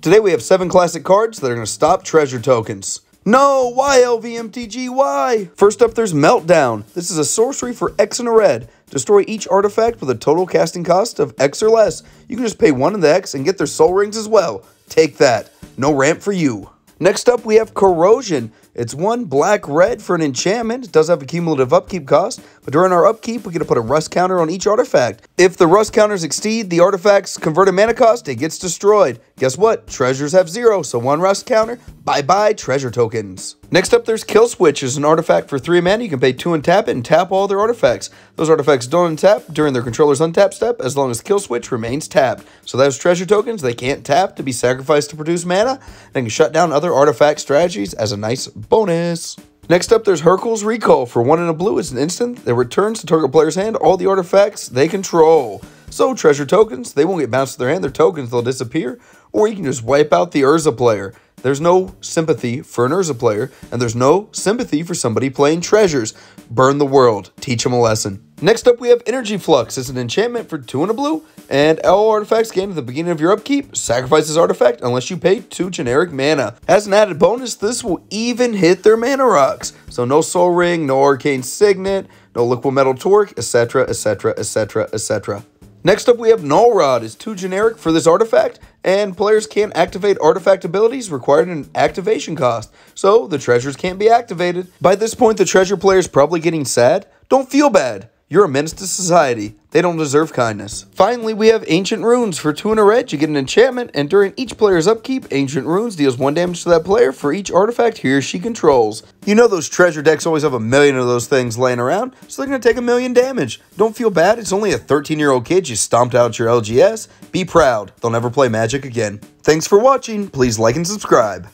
Today we have 7 classic cards that are going to stop treasure tokens. No, why LVMTG, why? First up, there's Meltdown. This is a sorcery for X and a red. Destroy each artifact with a total casting cost of X or less. You can just pay 1 in the X and get their soul rings as well. Take that. No ramp for you. Next up, we have Corrosion. It's 1 black-red for an enchantment. It does have a cumulative upkeep cost, but during our upkeep, we get to put a rust counter on each artifact. If the rust counters exceed the artifact's converted mana cost, it gets destroyed. Guess what? Treasures have 0, so 1 rust counter. Bye-bye treasure tokens. Next up, there's Kill Switch. It's an artifact for 3 mana. You can pay 2 and tap it and tap all their artifacts. Those artifacts don't untap during their controller's untap step as long as Kill Switch remains tapped. So those treasure tokens, they can't tap to be sacrificed to produce mana. They can shut down other artifact strategies as a nice bonus. Next up, there's Hercule's Recall. For 1 and a blue, it's an instant that returns to target player's hand all the artifacts they control. So treasure tokens, they won't get bounced to their hand. Their tokens, they'll disappear. Or you can just wipe out the Urza player. There's no sympathy for an Urza player, and there's no sympathy for somebody playing treasures. Burn the world. Teach them a lesson. Next up, we have Energy Flux. It's an enchantment for 2 and a blue, and all artifacts gained at the beginning of your upkeep, sacrifice this artifact unless you pay 2 generic mana. As an added bonus, this will even hit their mana rocks. So no Soul Ring, no Arcane Signet, no Liquid Metal Torque, etc., etc., etc., etc. Next up, we have Null Rod. It's 2 generic for this artifact, and players can't activate artifact abilities requiring an activation cost, so the treasures can't be activated. By this point, the treasure player is probably getting sad. Don't feel bad. You're a menace to society. They don't deserve kindness. Finally, we have Ancient Runes. For 2 and a red, you get an enchantment, and during each player's upkeep, Ancient Runes deals 1 damage to that player for each artifact he or she controls. You know those treasure decks always have a million of those things laying around, so they're going to take 1,000,000 damage. Don't feel bad. It's only a 13-year-old kid you stomped out your LGS. Be proud. They'll never play Magic again. Thanks for watching. Please like and subscribe.